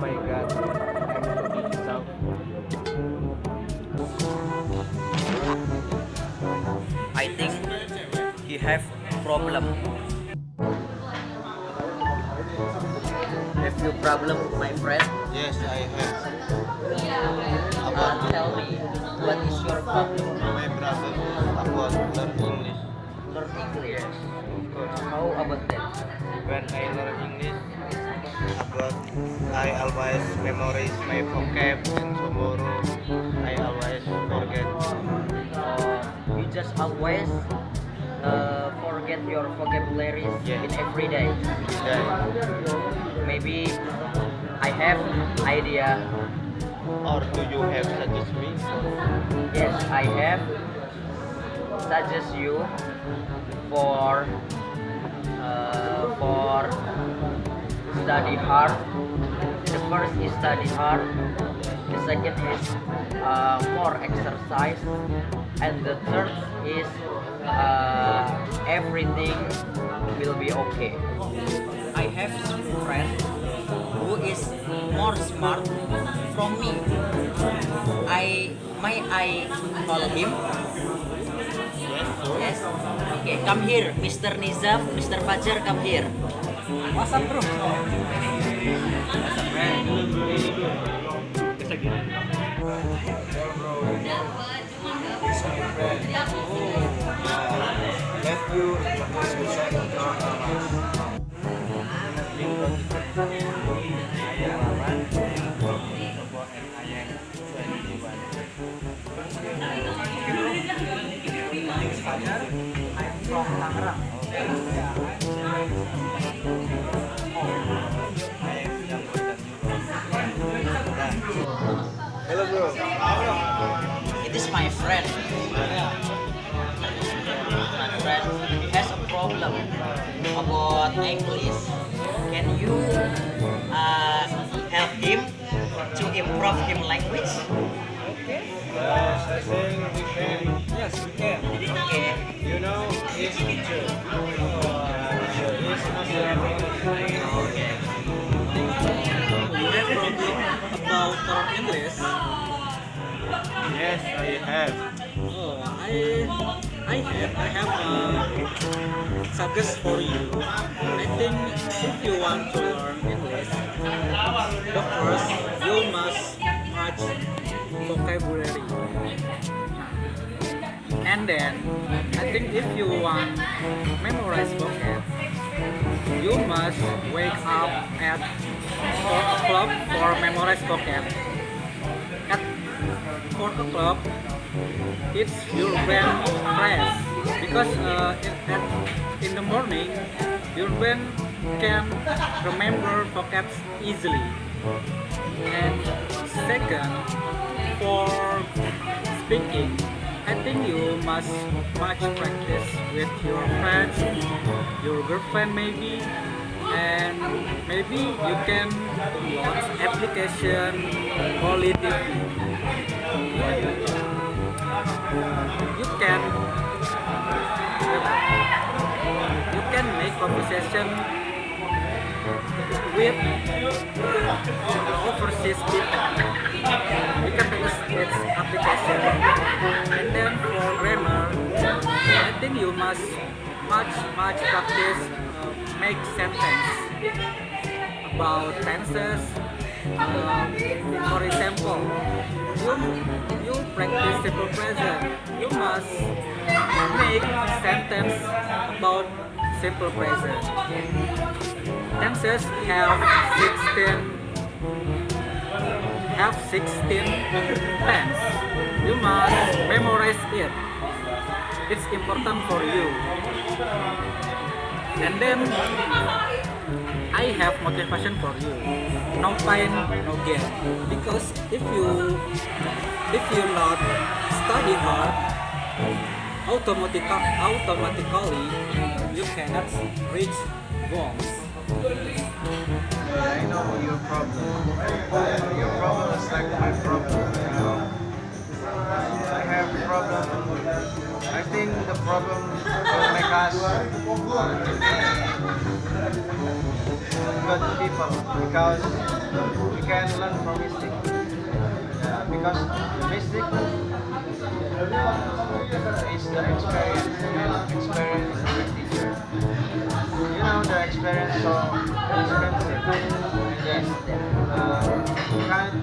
my God, I'm so in love. I think he have problem. Have you problem, my friend? Yes, I have. Tell me, what is your problem? My brother is about learn English. Learn English. Of course. How about that? When I learn English, about I always memorize my vocab and tomorrow I always forget. You just always forget your vocabularies Yeah. in every day. Then, Maybe I have idea. or do you have suggest me? Yes, I have suggest you for study hard. The first is study hard. The second is more exercise, and the third is everything will be okay. I have a friend who is more smart from me. I call him? Yes. Okay, come here, Mr. Nizam, Mr. Fajar, come here. What's up, bro? What's up, man? Let you introduce I'm from Tangerang. Hello bro. It is my friend. My friend has a problem about English. Can you help him to improve him language? Yes, I think we can. Yes, we can. Okay. You know, he's teacher. He's Okay. You have problem about learn English? Yes, I have. Oh, I have a suggest for you. I think if you want to learn English, the first you must match vocabulary. And then I think if you want memorize vocab, you must wake up at 4 o'clock for memorize vocab. At 4 o'clock, it's your brain fresh because in the morning your brain can remember vocabs easily. And second, for speaking, I think you must much practice with your friends, your girlfriend maybe, and maybe you can watch application or TV. You can make conversation with overseas people. You can use its application. And then for grammar, I think you must much practice make sentence about tenses. For example, you practice simple present. You must make sentence about simple present. Tenses have 16 tense. You must memorize it. It's important for you. And then I have motivation for you. No pain, no gain. Because if you not study hard, automatically you cannot reach goals. I know your problem. Your problem is like my problem, you know. I have a problem. I think the problem will make us good people because we can learn from mistake. Because the mistake is the experience, and experience is the teacher. You know, the experience so expensive, and then you can't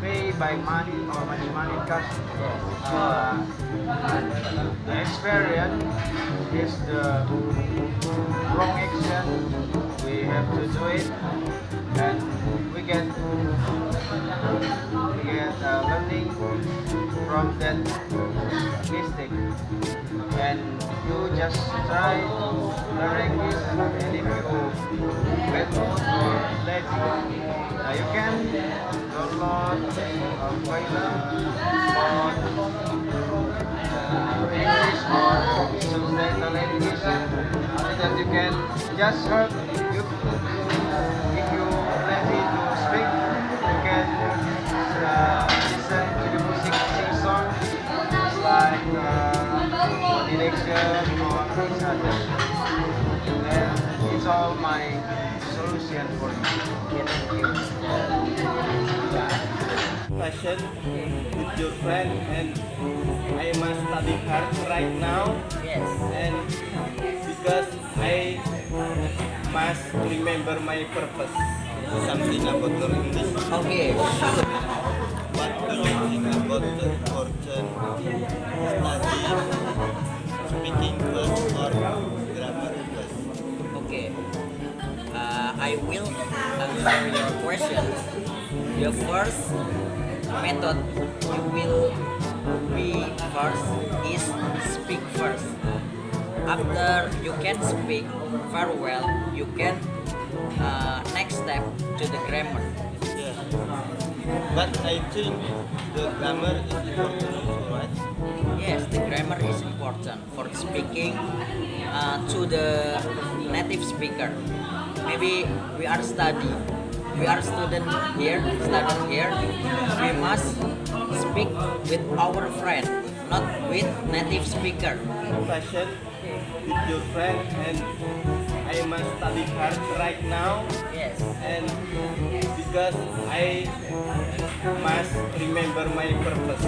pay by money or much money because the experience is the wrong action. We have to do it, and we get learning from that mistake. And you just try learning this, and if you get bored or lazy, you can download file on English or subtitle English, so that you can just heard. If you lazy to speak, you can listen to the music, sing song, just like direction or things other. And it's all my solution for you. Thank you. Passion with your friend, and I must study hard right now, Yes. and because I must remember my purpose. Something about your English. Okay, sure. What do you think about the important study speaking first or grammar first? Okay. I will answer your question. The first method you will be first is speak first. After you can speak very well, you can next step to the grammar. Yeah. But I think the grammar is important also, right? Yes, the grammar is important for speaking to the native speaker. Maybe we are student here, we must speak with our friend, not with native speaker. Passion with your friend, and I must study hard right now, Yes. and because I must remember my purpose.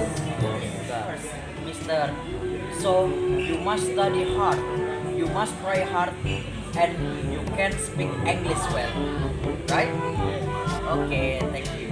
Mister, so you must study hard, you must try hard, and you can speak English well, right? Okay, thank you.